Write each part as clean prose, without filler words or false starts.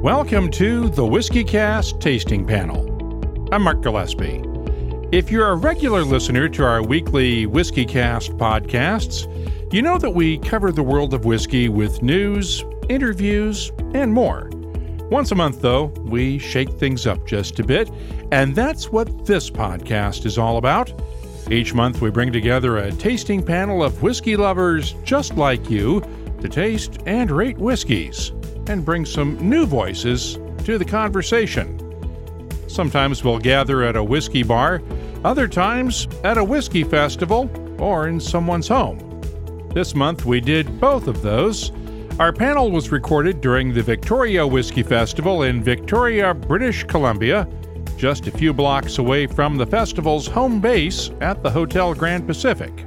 Welcome to the WhiskyCast Tasting Panel. I'm Mark Gillespie. If you're a regular listener to our weekly WhiskyCast podcasts, you know that we cover the world of whiskey with news, interviews, and more. Once a month, though, we shake things up just a bit, and that's what this podcast is all about. Each month, we bring together a tasting panel of whiskey lovers just like you to taste and rate whiskeys and bring some new voices to the conversation. Sometimes we'll gather at a whiskey bar, other times at a whiskey festival or in someone's home. This month we did both of those. Our panel was recorded during the Victoria Whisky Festival in Victoria, British Columbia, just a few blocks away from the festival's home base at the Hotel Grand Pacific.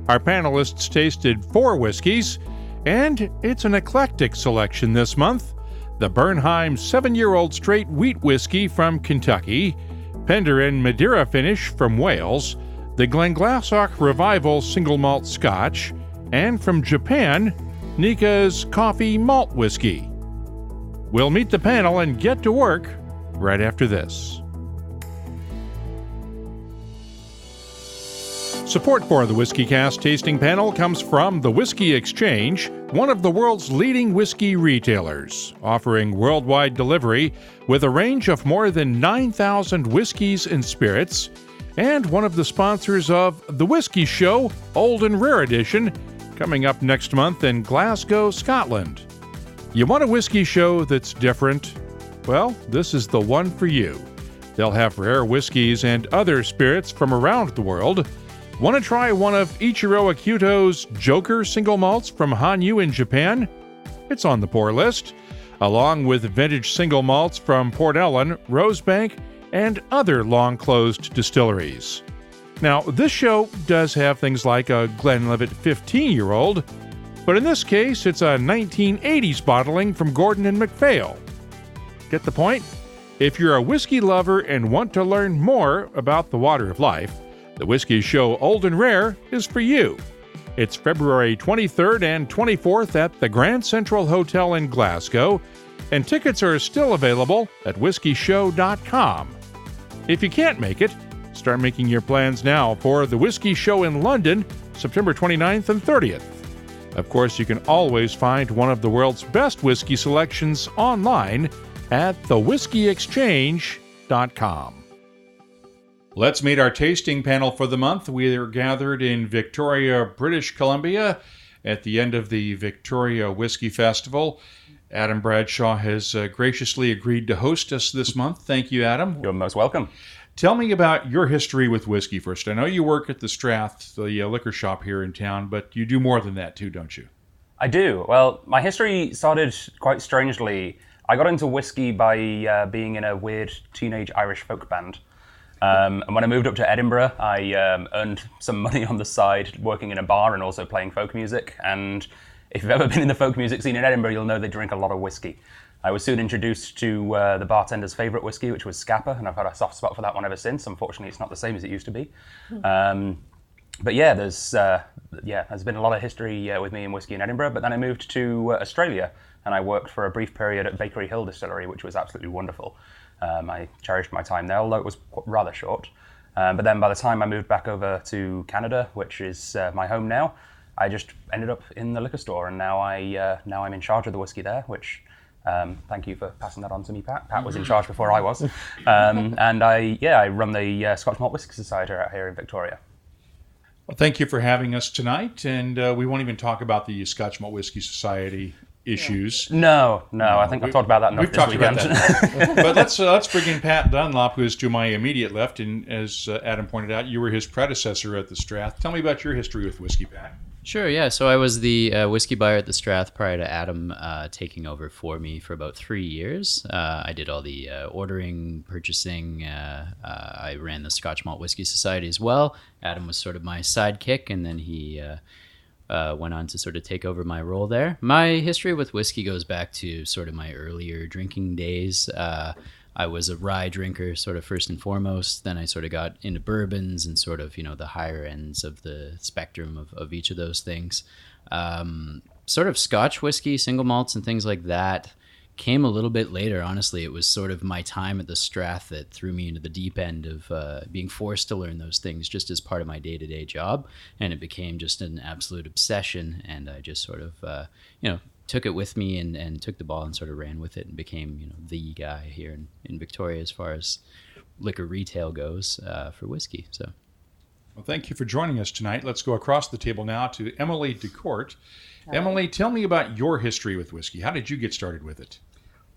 Our panelists tasted 4 whiskeys, and it's an eclectic selection this month. The Bernheim 7-year-old straight wheat whiskey from Kentucky, Penderyn Madeira finish from Wales, the Glenglassaugh Revival single malt scotch, and from Japan, Nikka's Coffey malt whiskey. We'll meet the panel and get to work right after this. Support for the WhiskyCast Tasting Panel comes from the Whiskey Exchange, one of the world's leading whiskey retailers, offering worldwide delivery with a range of more than 9,000 whiskeys and spirits, and one of the sponsors of The Whiskey Show, Old and Rare Edition, coming up next month in Glasgow, Scotland. You want a whiskey show that's different? Well, this is the one for you. They'll have rare whiskeys and other spirits from around the world. Want to try one of Ichiro Akito's Joker single malts from Hanyu in Japan? It's on the pour list, along with vintage single malts from Port Ellen, Rosebank, and other long-closed distilleries. Now, this show does have things like a Glenlivet 15-year-old, but in this case, it's a 1980s bottling from Gordon and MacPhail. Get the point? If you're a whiskey lover and want to learn more about the water of life, the Whiskey Show Old and Rare is for you. It's February 23rd and 24th at the Grand Central Hotel in Glasgow, and tickets are still available at whiskyshow.com. If you can't make it, start making your plans now for the Whiskey Show in London, September 29th and 30th. Of course, you can always find one of the world's best whiskey selections online at thewhiskeyexchange.com. Let's meet our tasting panel for the month. We are gathered in Victoria, British Columbia at the end of the Victoria Whisky Festival. Adam Bradshaw has graciously agreed to host us this month. Thank you, Adam. You're most welcome. Tell me about your history with whiskey first. I know you work at the Strath, the liquor shop here in town, but you do more than that too, don't you? I do. Well, my history started quite strangely. I got into whiskey by being in a weird teenage Irish folk band. And when I moved up to Edinburgh, I earned some money on the side working in a bar and also playing folk music. And if you've ever been in the folk music scene in Edinburgh, you'll know they drink a lot of whiskey. I was soon introduced to the bartender's favourite whiskey, which was Scapa, and I've had a soft spot for that one ever since. Unfortunately, it's not the same as it used to be. But yeah, there's been a lot of history with me in whiskey in Edinburgh. But then I moved to Australia, and I worked for a brief period at Bakery Hill Distillery, which was absolutely wonderful. I cherished my time there, although it was rather short. But then by the time I moved back over to Canada, which is my home now, I just ended up in the liquor store, and now I'm in charge of the whiskey there, which thank you for passing that on to me, Pat. Pat was in charge before I was. And I run the Scotch Malt Whisky Society out here in Victoria. Well, thank you for having us tonight, and we won't even talk about the Scotch Malt Whisky Society issues. No, I think I've talked about that enough this weekend. We've talked about that. But let's bring in Pat Dunlop, who is to my immediate left, and as Adam pointed out, you were his predecessor at the Strath. Tell me about your history with whiskey, Pat. Sure, yeah. So I was the whiskey buyer at the Strath prior to Adam taking over for me for about 3 years. I did all the ordering, purchasing. I ran the Scotch Malt Whisky Society as well. Adam was sort of my sidekick, and then he went on to sort of take over my role there. My history with whiskey goes back to sort of my earlier drinking days. I was a rye drinker sort of first and foremost. Then I sort of got into bourbons and sort of, the higher ends of the spectrum of each of those things. Sort of Scotch whiskey, single malts and things like that came a little bit later, honestly. It was sort of my time at the Strath that threw me into the deep end of being forced to learn those things just as part of my day-to-day job. And it became just an absolute obsession. And I just sort of, took it with me and took the ball and sort of ran with it and became, the guy here in Victoria as far as liquor retail goes for whiskey. So, well, thank you for joining us tonight. Let's go across the table now to Emily de Korte. Emily, tell me about your history with whiskey. How did you get started with it?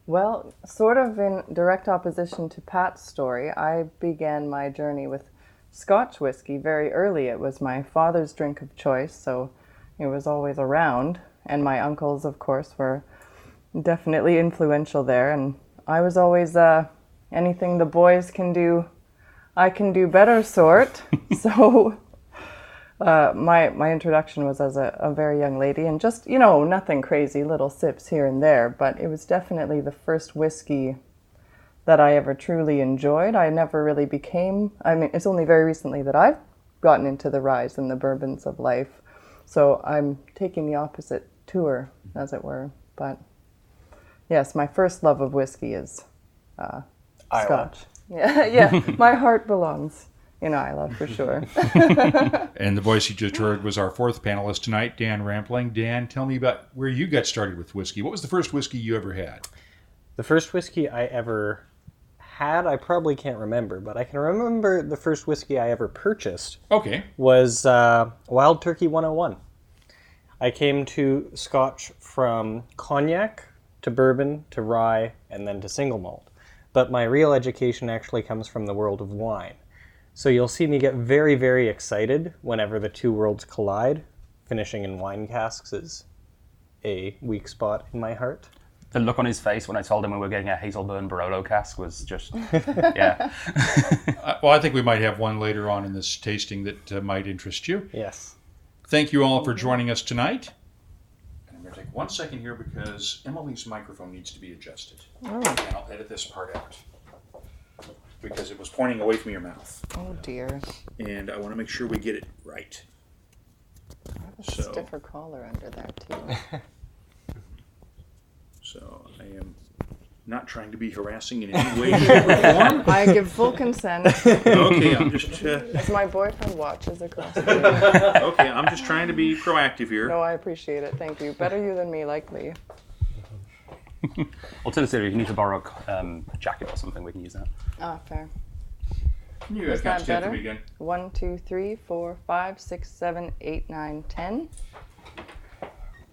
Well, sort of in direct opposition to Pat's story, I began my journey with Scotch whiskey very early. It was my father's drink of choice, so it was always around. And my uncles, of course, were definitely influential there. And I was always anything the boys can do, I can do better sort. So my introduction was as a very young lady, and just, nothing crazy, little sips here and there. But it was definitely the first whiskey that I ever truly enjoyed. I never really it's only very recently that I've gotten into the rise and the bourbons of life. So I'm taking the opposite tour, as it were. But yes, my first love of whiskey is Scotch. Yeah, my heart belongs in Islay for sure. And the voice you just heard was our fourth panelist tonight, Dan Rampling. Dan, tell me about where you got started with whiskey. What was the first whiskey you ever had? The first whiskey I ever had, I probably can't remember, but I can remember the first whiskey I ever purchased. Okay. Was Wild Turkey 101. I came to Scotch from cognac to bourbon to rye and then to single malt. But my real education actually comes from the world of wine. So you'll see me get very, very excited whenever the two worlds collide. Finishing in wine casks is a weak spot in my heart. The look on his face when I told him we were getting a Hazelburn Barolo cask was just, yeah. Well, I think we might have one later on in this tasting that might interest you. Yes. Thank you all for joining us tonight. And I'm going to take 1 second here because Emily's microphone needs to be adjusted. And I'll edit this part out because it was pointing away from your mouth. Oh dear. And I want to make sure we get it right. I have a stiffer collar under there too. So I am not trying to be harassing in any way, shape, or form. I give full consent. Okay, I'm just... As my boyfriend watches across the room. Okay, I'm just trying to be proactive here. No, I appreciate it. Thank you. Better you than me, likely. Alternatively, if you need to borrow a jacket or something, we can use that. Ah, fair. Can you guys count to me again? 1, 2, 3, 4, 5, 6, 7, 8, 9, 10.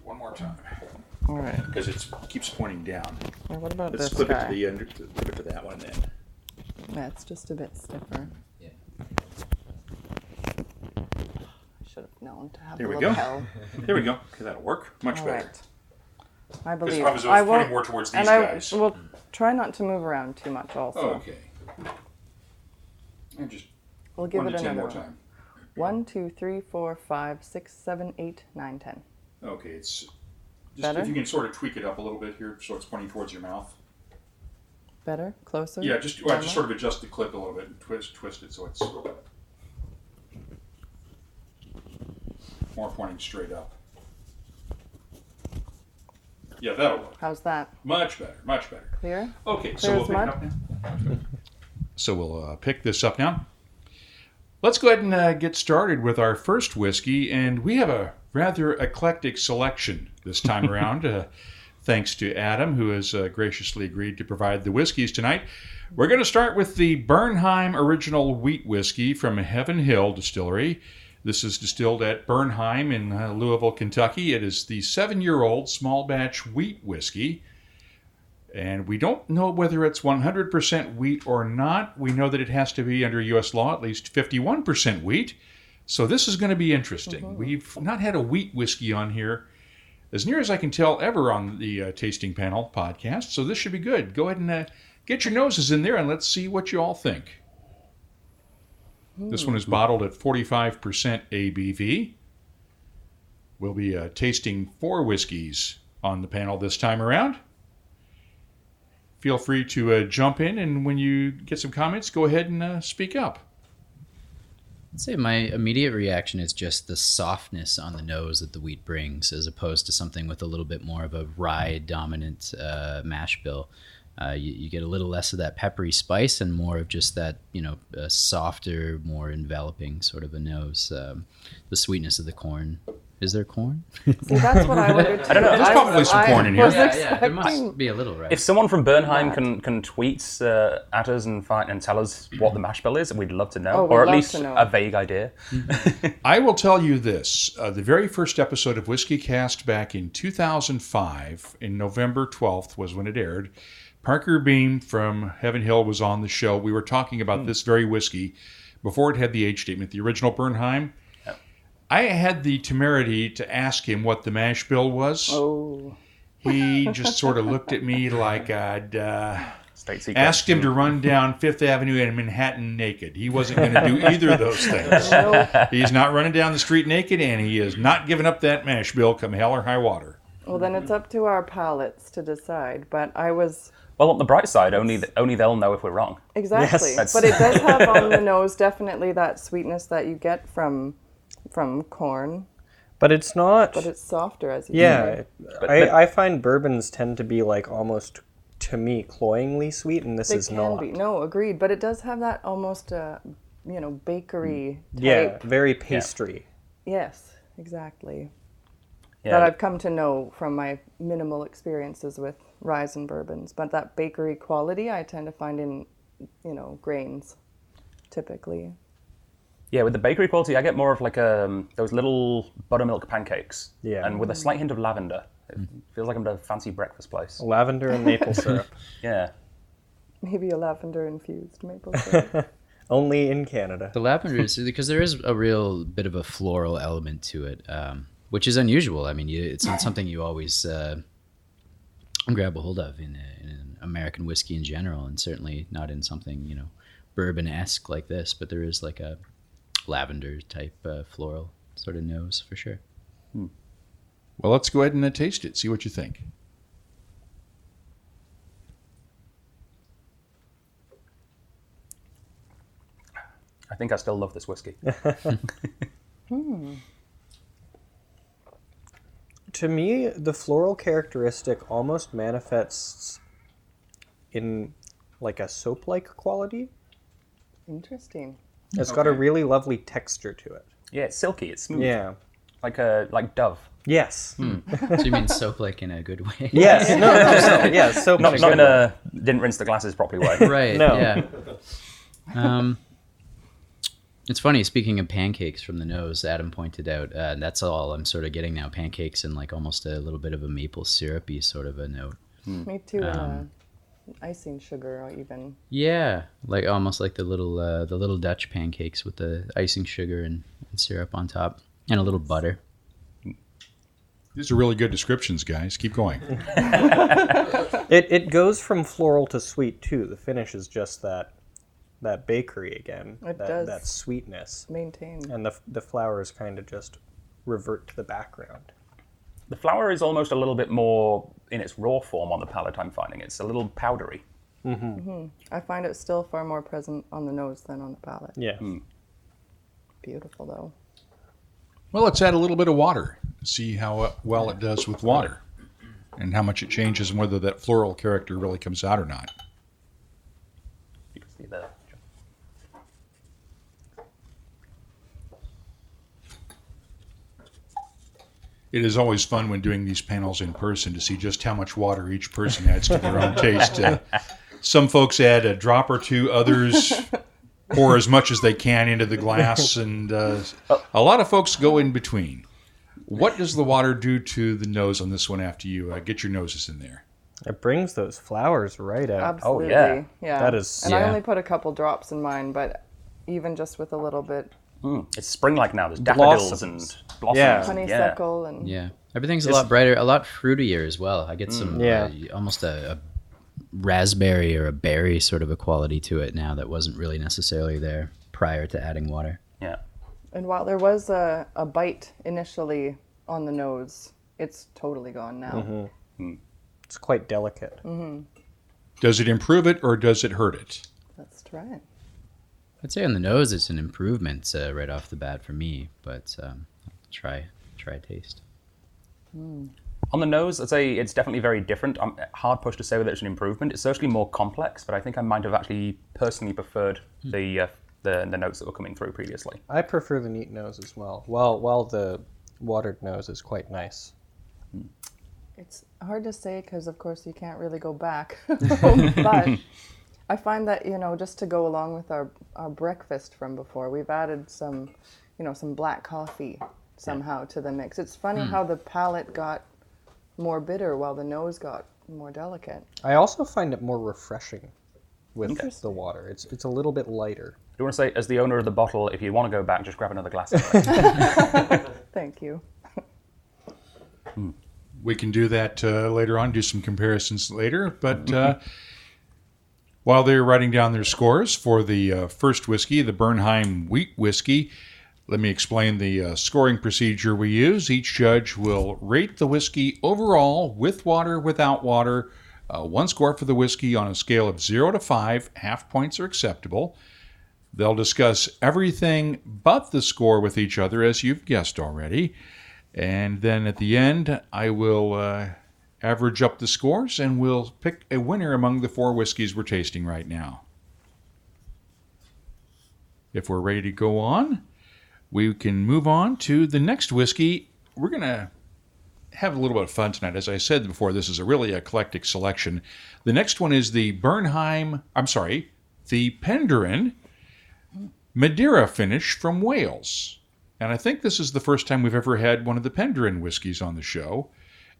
One more time. All right. Because it keeps pointing down. Well, what about Let's this flip guy? it to the end. Flip it to that one then. That's just a bit stiffer. yeah. I should have known to have There a we go. lapel. There we go. Okay, that'll work. Much All better. right. I Because believe. I was won't, pointing more towards these and guys. I will try not to move around too much also. Okay. And just We'll give 1 it to 10 another more one. time. 1, 2, 3, 4, 5, 6, 7, 8, 9, 10. Okay, it's just Better? if you can sort of tweak it up a little bit here so it's pointing towards your mouth. Better? Closer? Yeah, just sort of adjust the clip a little bit and twist it so it's more pointing straight up. Yeah, that'll work. How's that? Much better, much better. Clear? Okay, so Clear we'll as pick it mud? up now. So we'll pick this up now. Let's go ahead and get started with our first whiskey, and we have a rather eclectic selection this time around. Thanks to Adam, who has graciously agreed to provide the whiskeys tonight. We're going to start with the Bernheim Original Wheat Whiskey from Heaven Hill Distillery. This is distilled at Bernheim in Louisville, Kentucky. It is the 7-year-old small batch wheat whiskey. And we don't know whether it's 100% wheat or not. We know that it has to be, under U.S. law, at least 51% wheat. So this is going to be interesting. Mm-hmm. We've not had a wheat whiskey on here, as near as I can tell, ever on the Tasting Panel podcast. So this should be good. Go ahead and get your noses in there and let's see what you all think. This one is bottled at 45% ABV. We'll be tasting 4 whiskeys on the panel this time around. Feel free to jump in, and when you get some comments, go ahead and speak up. I'd say my immediate reaction is just the softness on the nose that the wheat brings, as opposed to something with a little bit more of a rye dominant mash bill. You get a little less of that peppery spice and more of just that, a softer, more enveloping sort of a nose. The sweetness of the corn. Is there corn? See, that's what I wondered too. I don't know. There's probably some corn in here. Yeah, there must be a little, right? If someone from Bernheim can tweet at us and tell us what the mash bill is, we'd love to know, Oh, we'd or at love least to know. a vague idea. I will tell you this. The very first episode of WhiskyCast back in 2005, in November 12th was when it aired. Parker Beam from Heaven Hill was on the show. We were talking about this very whiskey before it had the age statement, the original Bernheim. I had the temerity to ask him what the mash bill was. Oh. He just sort of looked at me like I'd State secret. asked him to run down Fifth Avenue in Manhattan naked. He wasn't going to do either of those things. He's not running down the street naked, and he is not giving up that mash bill come hell or high water. Well, then it's up to our palates to decide. But I was... Well, on the bright side, only they'll know if we're wrong. Exactly. Yes. But it does have on the nose definitely that sweetness that you get from corn. But it's not. But it's softer, as you say. I find bourbons tend to be like almost, to me, cloyingly sweet, and this They is can not. be. No, agreed. But it does have that almost, bakery type. Yeah, very pastry. Yes, exactly. Yeah. That I've come to know from my minimal experiences with ryes and bourbons. But that bakery quality I tend to find in, grains, typically. Yeah, with the bakery quality, I get more of like those little buttermilk pancakes. Yeah. And with a slight hint of lavender. It feels like I'm at a fancy breakfast place. Lavender and maple syrup. Yeah. Maybe a lavender-infused maple syrup. Only in Canada. The lavender is because there is a real bit of a floral element to it, which is unusual. I mean, it's not something you always grab a hold of in an American whiskey in general, and certainly not in something bourbon-esque like this. But there is like a lavender type floral sort of nose for sure. Well, let's go ahead and taste it. See what you think. I think I still love this whiskey. To me, the floral characteristic almost manifests in like a soap-like quality. Interesting. It's got a really lovely texture to it. Yeah, it's silky. It's smooth. Yeah. Like Dove. Yes. So you mean soap like in a good way? Yes. No. Yeah, soap. Not in a didn't rinse the glasses properly way. Right. No. Yeah. It's funny, speaking of pancakes from the nose, Adam pointed out, that's all I'm sort of getting now, pancakes and like almost a little bit of a maple syrupy sort of a note. Me too. Icing sugar, or even. Yeah, like almost like the little Dutch pancakes with the icing sugar and syrup on top, and a little butter. These are really good descriptions, guys. Keep going. It goes from floral to sweet too. The finish is just that bakery again. It that, does. that sweetness. Maintain. And the flowers kind of just revert to the background. The flour is almost a little bit more in its raw form on the palate, I'm finding. It's a little powdery. I find it still far more present on the nose than on the palate. Yeah. Beautiful, though. Well, let's add a little bit of water. See how well it does with water and how much it changes and whether that floral character really comes out or not. You can see there. It is always fun when doing these panels in person to see just how much water each person adds to their own taste. Some folks add a drop or two, others pour as much as they can into the glass, and a lot of folks go in between. What does the water do to the nose on this one after you get your noses in there? It brings those flowers right out. Absolutely. yeah. That is- And I yeah. only put a couple drops in mine, but even just with a little bit, It's spring-like now. There's daffodils and blossoms. Yeah. honeysuckle and Yeah, everything's a lot brighter, a lot fruitier as well. I get some Yeah. almost a raspberry or a berry sort of a quality to it now that wasn't really necessarily there prior to adding water. Yeah. And while there was a bite initially on the nose, it's totally gone now. It's quite delicate. Does it improve it or does it hurt it? Let's try it. I'd say on the nose, it's an improvement right off the bat for me, but try a taste. On the nose, I'd say it's definitely very different. I'm hard pushed to say whether it's an improvement. It's certainly more complex, but I think I might have actually personally preferred the notes that were coming through previously. I prefer the neat nose as well. While the watered nose is quite nice. It's hard to say because, of course, you can't really go back. But I find that, just to go along with our breakfast from before, we've added some black coffee somehow to the mix. It's funny how the palate got more bitter while the nose got more delicate. I also find it more refreshing with the water. It's a little bit lighter. Do you want to say, as the owner of the bottle, if you want to go back, just grab another glass of it? Thank you. We can do that later on, do some comparisons later. But while they're writing down their scores for the first whiskey, the Bernheim wheat whiskey, let me explain the scoring procedure we use. Each judge will rate the whiskey overall, with water, without water. One score for the whiskey on a scale of 0 to 5. Half points are acceptable. They'll discuss everything but the score with each other, as you've guessed already. And then at the end, I will average up the scores, and we'll pick a winner among the 4 whiskeys we're tasting right now. If we're ready to go on, we can move on to the next whiskey. We're going to have a little bit of fun tonight. As I said before, this is a really eclectic selection. The next one is the the Penderyn Madeira finish from Wales. And I think this is the first time we've ever had one of the Penderyn whiskeys on the show.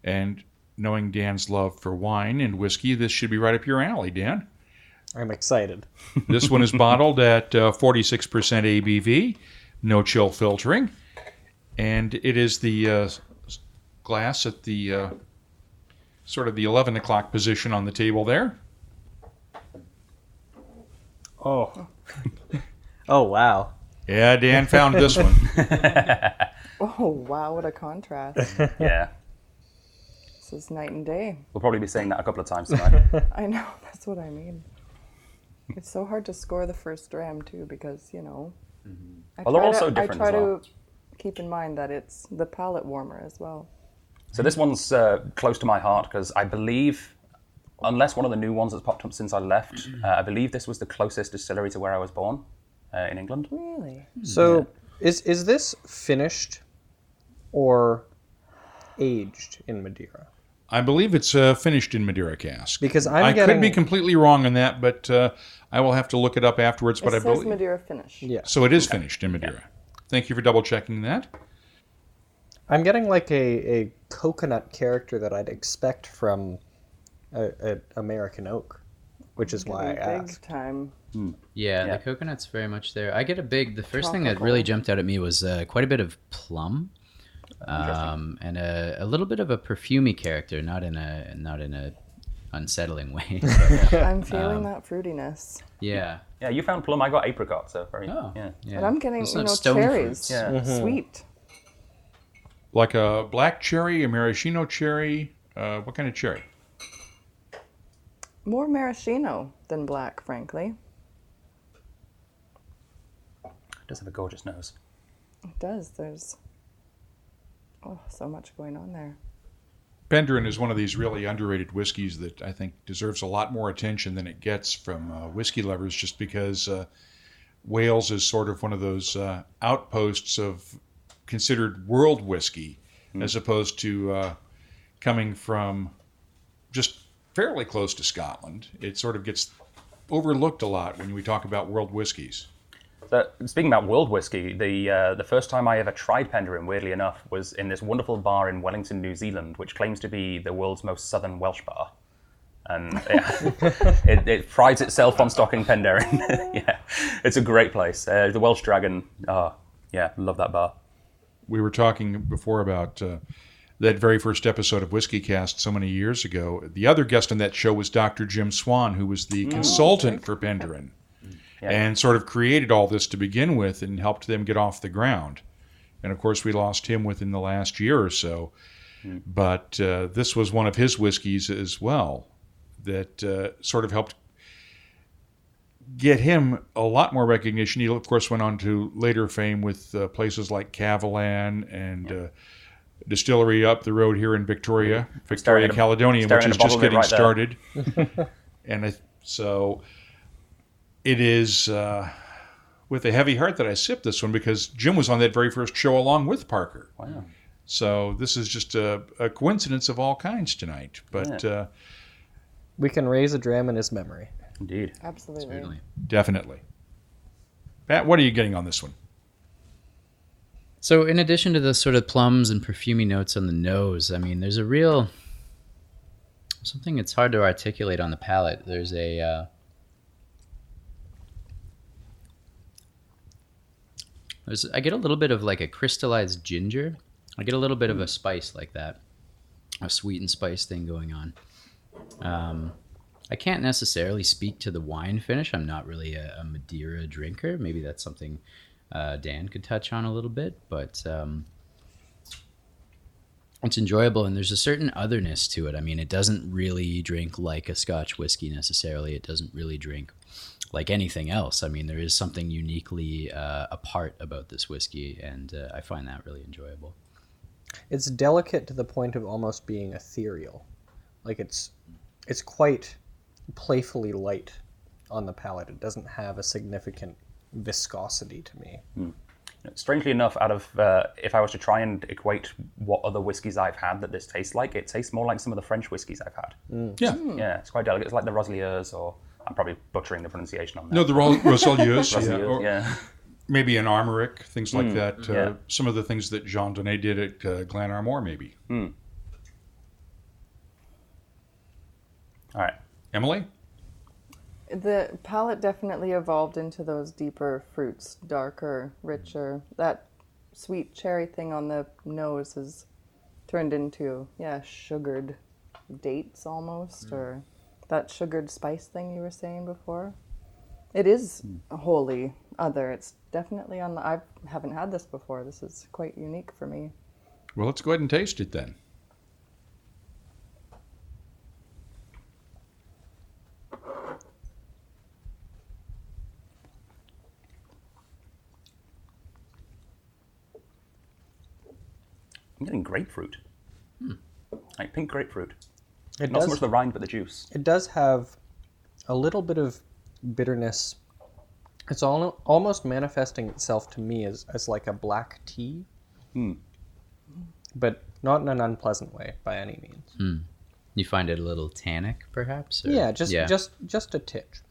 And knowing Dan's love for wine and whiskey, this should be right up your alley, Dan. I'm excited. This one is bottled at 46% ABV, no chill filtering. And it is the glass at the sort of the 11 o'clock position on the table there. Oh. Oh, wow. Yeah, Dan found this one. Oh, wow, what a contrast. Yeah. This is night and day. We'll probably be saying that a couple of times tonight. I know, that's what I mean. It's so hard to score the first dram, too, because, Well, they're also different I try as well. to keep in mind that it's the palate warmer as well. So this one's close to my heart because I believe, unless one of the new ones that's popped up since I left, I believe this was the closest distillery to where I was born in England. Really? So, is this finished or aged in Madeira? I believe it's finished in Madeira cask. Because I could be completely wrong on that, but I will have to look it up afterwards. But It I says believe Madeira finish. Yeah. so. It is finished in Madeira. Thank you for double checking that. I'm getting like a coconut character that I'd expect from a American oak, which is why I Big asked. time. Yeah, Yeah. the coconut's very much there. I get the first thing that really jumped out at me was quite a bit of plum, and a little bit of a perfumey character, not in a unsettling way. But, I'm feeling that fruitiness. yeah. Yeah, you found plum. I got apricot, so very. Oh, Yeah. yeah. But I'm getting, Those are stone cherries. fruits. Yeah. Sweet. Like a black cherry, a maraschino cherry. What kind of cherry? More maraschino than black, frankly. It does have a gorgeous nose. It does. There's so much going on there. Penderyn is one of these really underrated whiskeys that I think deserves a lot more attention than it gets from whiskey lovers, just because Wales is sort of one of those outposts of considered world whiskey, as opposed to coming from just fairly close to Scotland. It sort of gets overlooked a lot when we talk about world whiskeys. So, speaking about world whiskey, the first time I ever tried Penderyn, weirdly enough, was in this wonderful bar in Wellington, New Zealand, which claims to be the world's most southern Welsh bar. And it prides itself on stocking Penderyn. Yeah, it's a great place. The Welsh Dragon, yeah, love that bar. We were talking before about that very first episode of WhiskyCast so many years ago. The other guest on that show was Dr. Jim Swan, who was the consultant for Penderyn. Yeah. And sort of created all this to begin with and helped them get off the ground. And of course, we lost him within the last year or so. But this was one of his whiskeys as well that sort of helped get him a lot more recognition. He, of course, went on to later fame with places like Cavalan and distillery up the road here in Victoria, Caledonian, which is just getting started. And so it is with a heavy heart that I sip this one, because Jim was on that very first show along with Parker. Wow. So this is just a coincidence of all kinds tonight. But we can raise a dram in his memory. Indeed. Absolutely. Certainly. Definitely. Pat, what are you getting on this one? So in addition to the sort of plums and perfumey notes on the nose, I mean, there's a real... something that's hard to articulate on the palate. There's a... I get a little bit of like a crystallized ginger. I get a little bit of a spice like that. A sweet and spice thing going on. I can't necessarily speak to the wine finish. I'm not really a Madeira drinker. Maybe that's something Dan could touch on a little bit, but it's enjoyable, and there's a certain otherness to it. I mean, it doesn't really drink like a Scotch whiskey necessarily. It doesn't really drink like anything else. I mean, there is something uniquely apart about this whiskey, and I find that really enjoyable. It's delicate to the point of almost being ethereal. Like it's quite playfully light on the palate. It doesn't have a significant viscosity to me. Strangely enough, out of if I was to try and equate what other whiskies I've had that this tastes like, it tastes more like some of the French whiskies I've had. Yeah, it's quite delicate. It's like the Roseliers, or I'm probably butchering the pronunciation on that. No, the Roseliers. Yeah. Maybe an Armoric, things like that. Some of the things that Jean Donnet did at Glenarmor, maybe. All right. Emily? The palate definitely evolved into those deeper fruits, darker, richer. That sweet cherry thing on the nose has turned into, sugared dates almost, or that sugared spice thing you were saying before. It is wholly other. It's definitely on the... I haven't had this before. This is quite unique for me. Well, let's go ahead and taste it then. I'm getting grapefruit. Like pink grapefruit. It Not does, so much the rind, but the juice. It does have a little bit of bitterness. It's almost manifesting itself to me as like a black tea. But not in an unpleasant way by any means. You find it a little tannic, perhaps? Or? Yeah, just a titch.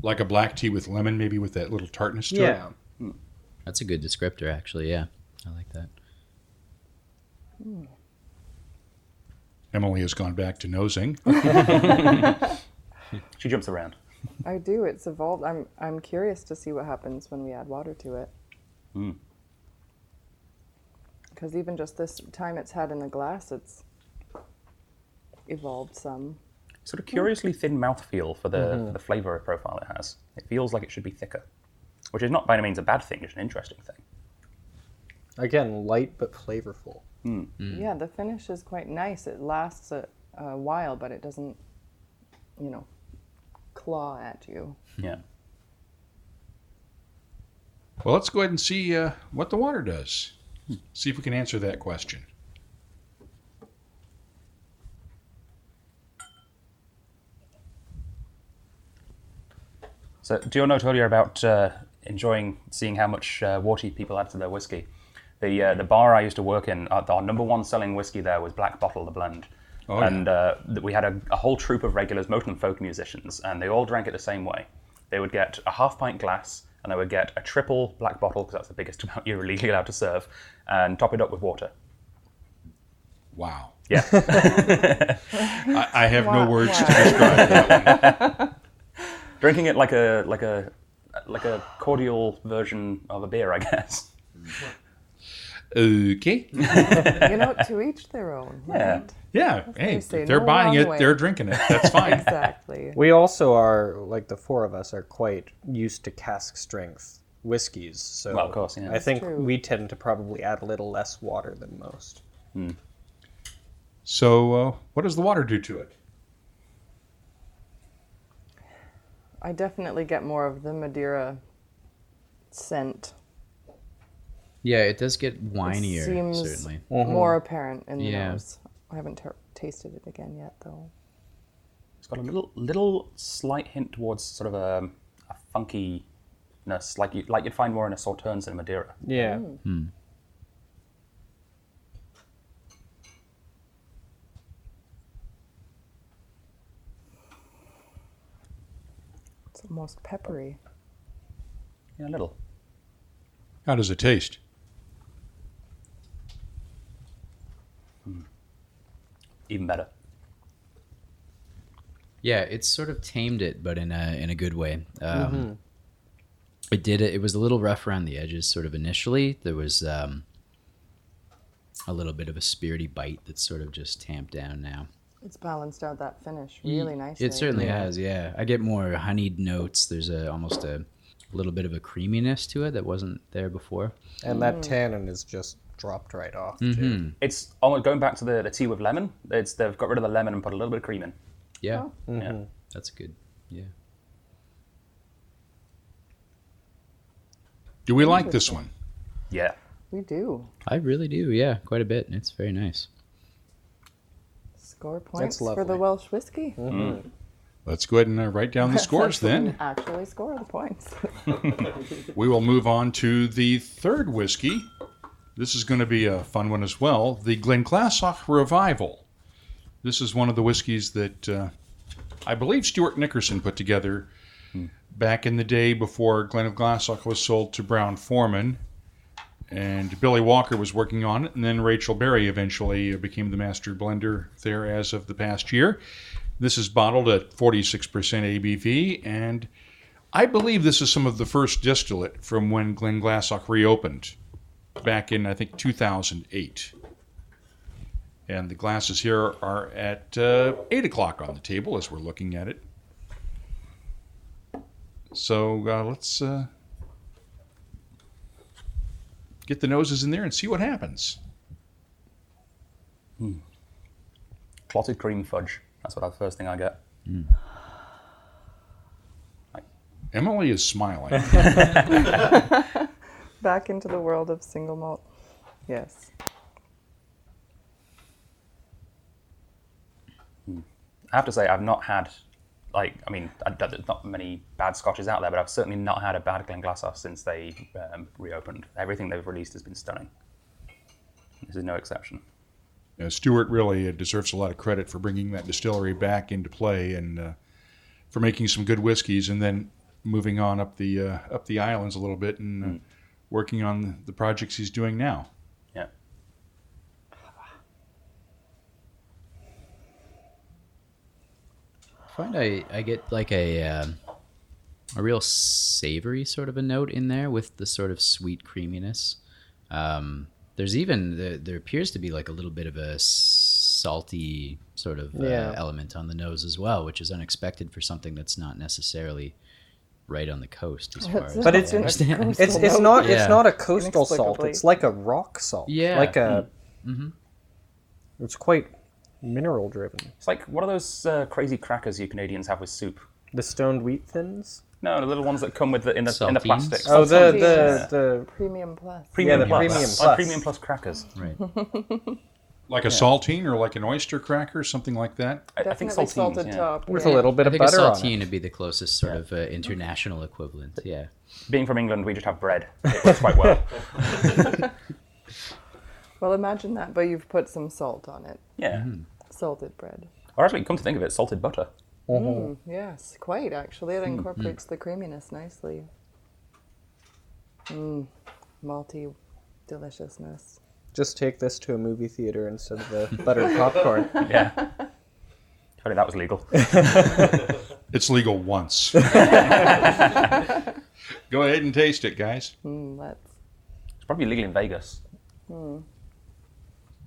Like a black tea with lemon, maybe with that little tartness to it? Yeah. That's a good descriptor, actually, yeah. I like that. Emily has gone back to nosing. She jumps around. I do. It's evolved. I'm curious to see what happens when we add water to it. Because even just this time it's had in the glass, it's evolved some. Sort of curiously thin mouthfeel for the flavour profile it has. It feels like it should be thicker, which is not by any means a bad thing, it's an interesting thing. Again, light but flavorful. Yeah, the finish is quite nice. It lasts a while, but it doesn't, claw at you. Yeah. Well, let's go ahead and see what the water does. See if we can answer that question. So, do you know earlier about enjoying seeing how much water people add to their whiskey? The bar I used to work in, our number one selling whiskey there was Black Bottle, the blend. Oh, and we had a whole troupe of regulars, most of them folk musicians, and they all drank it the same way. They would get a half-pint glass, and they would get a triple Black Bottle, because that's the biggest amount you're legally allowed to serve, and top it up with water. Wow. Yeah. I have no words to describe that one. Drinking it like a cordial version of a beer, I guess. Okay. To each their own, right? Yeah. Hey, say, if they're no buying wrong it, way. they're drinking it. That's fine. Exactly. We also are, like the four of us, are quite used to cask strength whiskeys. So Well, of course, yeah. I think true. we tend to probably add a little less water than most. So what does the water do to it? I definitely get more of the Madeira scent. Yeah, it does get winier, It seems certainly. more apparent in the Yeah. nose. I haven't tasted it again yet, though. It's got a little slight hint towards sort of a funkiness, like you'd find more in a Sauternes than a Madeira. Yeah. It's almost peppery. Yeah, a little. How does it taste? Even better. Yeah, it's sort of tamed it, but in a good way. It was a little rough around the edges, sort of initially. There was a little bit of a spirity bite that's sort of just tamped down now. It's balanced out that finish really nicely. It certainly has, yeah. I get more honeyed notes. There's almost a little bit of a creaminess to it that wasn't there before. And that tannin is just dropped right off, too. It's almost going back to the tea with lemon. They've got rid of the lemon and put a little bit of cream in. Yeah, Yeah. that's good. Yeah. Do we like this one? Yeah. We do. I really do, yeah, quite a bit. It's very nice. Score points for lovely. the Welsh whiskey. Let's go ahead and write down the scores then. Actually score the points. We will move on to the third whiskey. This is going to be a fun one as well. The Glenglassaugh Revival. This is one of the whiskeys that I believe Stuart Nickerson put together back in the day before Glenglassaugh was sold to Brown-Forman. And Billy Walker was working on it, and then Rachel Berry eventually became the master blender there as of the past year. This is bottled at 46% ABV, and I believe this is some of the first distillate from when Glenglassaugh reopened back in, I think, 2008. And the glasses here are at 8 o'clock on the table as we're looking at it. So let's get the noses in there and see what happens. Clotted cream fudge. That's what the first thing I get. Emily is smiling. Back into the world of single malt. Yes. I have to say, I've not had, there's not many bad scotches out there, but I've certainly not had a bad Glenglassaugh since they reopened. Everything they've released has been stunning. This is no exception. Stuart really deserves a lot of credit for bringing that distillery back into play and for making some good whiskeys, and then moving on up the islands a little bit and working on the projects he's doing now. Yeah. I find I get like a real savory sort of a note in there with the sort of sweet creaminess. There's even there appears to be like a little bit of a salty sort of element on the nose as well, which is unexpected for something that's not necessarily right on the coast as far as But I it's understand. it's not a coastal salt. Inexplicably. It's like a rock salt. Yeah. Like a. It's quite mineral driven. It's like, what are those crazy crackers you Canadians have with soup? The stoned wheat thins. No, the little ones that come with in the Saltines? plastic. Oh, Saltines. the Premium plus. Premium the plus. Premium Like Plus. Premium plus crackers. Right. Like a saltine or like an oyster cracker, something like that. I think Definitely saltines, salted yeah. top. with a little bit I of think a butter on saltine it. would be the closest sort of international equivalent. Yeah. Being from England, we just have bread. It works quite well. Well, imagine that, but you've put some salt on it. Yeah. Salted bread. Or actually, come to think of it, salted butter. Yes, quite actually. It incorporates the creaminess nicely. Malty deliciousness. Just take this to a movie theater instead of the buttered popcorn. Yeah. If only that was legal. It's legal once. Go ahead and taste it, guys. Let's. It's probably legal in Vegas.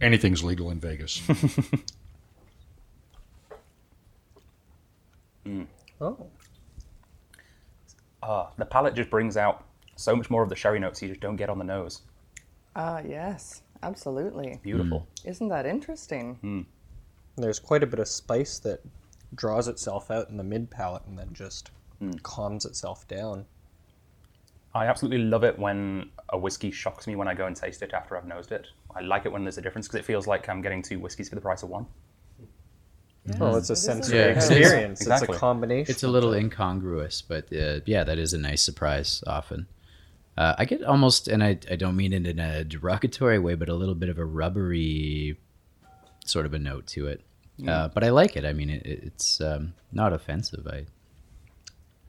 Anything's legal in Vegas. Oh. The palate just brings out so much more of the sherry notes you just don't get on the nose. Yes, absolutely. Beautiful. Isn't that interesting? There's quite a bit of spice that draws itself out in the mid palate and then just calms itself down. I absolutely love it when a whiskey shocks me when I go and taste it after I've nosed it. I like it when there's a difference because it feels like I'm getting 2 whiskeys for the price of one. Well, it's a sensory Yeah, experience. exactly. It's a combination. It's a little incongruous, but yeah, that is a nice surprise often. I get almost, and I don't mean it in a derogatory way, but a little bit of a rubbery sort of a note to it. But I like it. I mean, it's not offensive.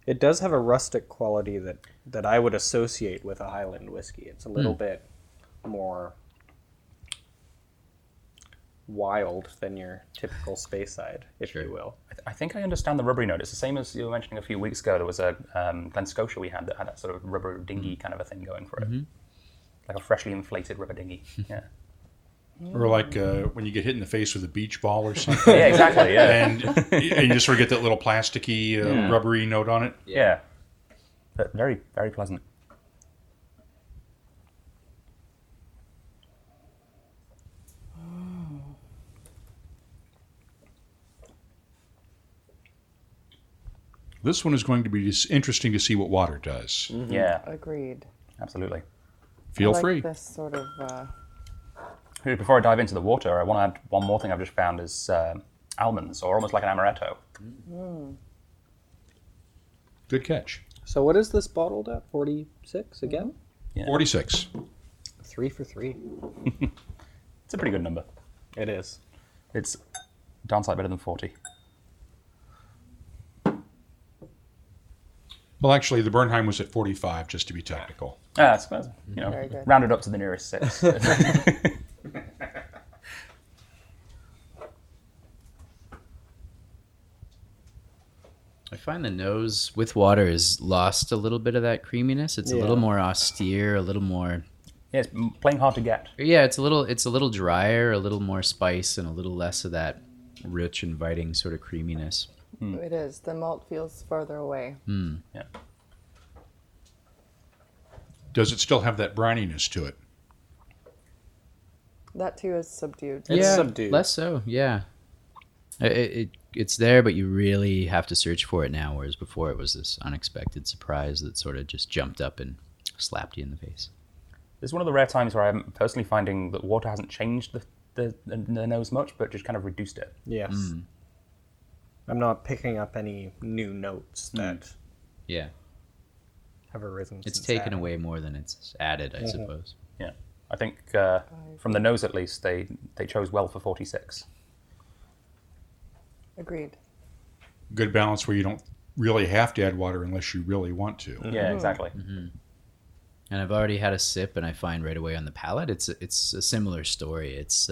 It does have a rustic quality that I would associate with a Highland whiskey. It's a little bit more wild than your typical Speyside, if you will. I think I understand the rubbery note. It's the same as you were mentioning a few weeks ago. There was a Glenglassaugh we had that had that sort of rubber dinghy kind of a thing going for it. Like a freshly inflated rubber dinghy. Yeah. Or like when you get hit in the face with a beach ball or something. Yeah, exactly. Yeah. And you just sort of get that little plasticky, rubbery note on it. Yeah. But very, very pleasant. This one is going to be interesting to see what water does. Yeah, Agreed. absolutely. Feel I like free. this sort of. Before I dive into the water, I want to add one more thing I've just found is almonds, or almost like an amaretto. Good catch. So what is this bottled at? 46 again? Yeah. 46. 3 for 3. It's a pretty good number. It is. It's downside better than 40. Well, actually, the Bernheim was at 45, just to be technical. I suppose, Very good. rounded up to the nearest 6. I find the nose with water has lost a little bit of that creaminess. It's a little more austere, a little more. Yeah, it's playing hard to get. Yeah, it's a little drier, a little more spice, and a little less of that rich, inviting sort of creaminess. It is. The malt feels further away. Yeah. Does it still have that brininess to it? That too is subdued. It's yeah, subdued. less so. Yeah, it's there, but you really have to search for it now. Whereas before, it was this unexpected surprise that sort of just jumped up and slapped you in the face. This is one of the rare times where I'm personally finding that water hasn't changed the nose much, but just kind of reduced it. Yes. I'm not picking up any new notes that Yeah, have arisen. it's since taken that. away more than it's added, I suppose. Yeah. I think from the nose at least, they chose well for 46. Agreed. Good balance where you don't really have to add water unless you really want to. Yeah, exactly. And I've already had a sip, and I find right away on the palate, it's a similar story. It's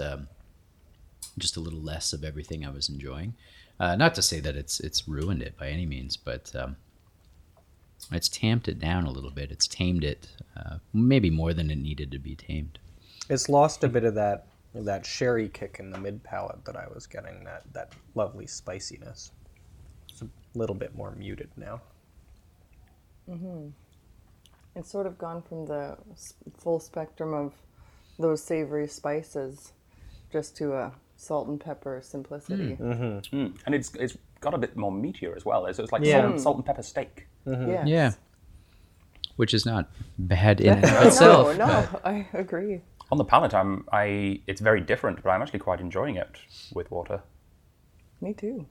just a little less of everything I was enjoying. Not to say that it's ruined it by any means, but it's tamped it down a little bit. It's tamed it, maybe more than it needed to be tamed. It's lost a bit of that sherry kick in the mid palate that I was getting, that lovely spiciness. It's a little bit more muted now. It's sort of gone from the full spectrum of those savory spices just to a salt and pepper simplicity. And it's got a bit more meatier as well. So it's like Yeah. salt and pepper steak. Yes. Yeah, which is not bad in and of itself. No, I agree. On the palate, it's very different, but I'm actually quite enjoying it with water. Me too.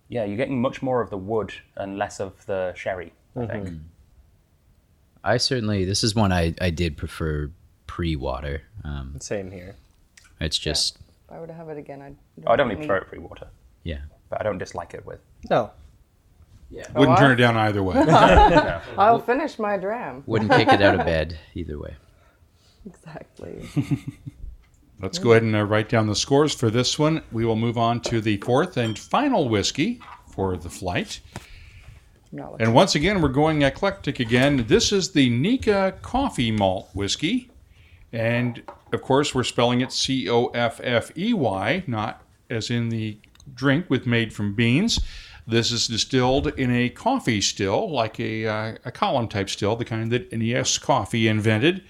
Yeah, you're getting much more of the wood and less of the sherry, I think. I certainly, this is one I did prefer pre-water. Same here. It's just, If I were to have it again, I'd. I don't even prefer it pre-water, yeah. but I don't dislike it with. No. Wouldn't turn it down either way. I'll finish my dram. Wouldn't kick it out of bed either way. Exactly. Let's go ahead and write down the scores for this one. We will move on to the fourth and final whiskey for the flight. No, And once again, we're going eclectic again. This is the Nikka Coffee Malt Whiskey. And, of course, we're spelling it Coffey, not as in the drink with made from beans. This is distilled in a coffee still, like a column-type still, the kind that N.E.S. Coffey invented,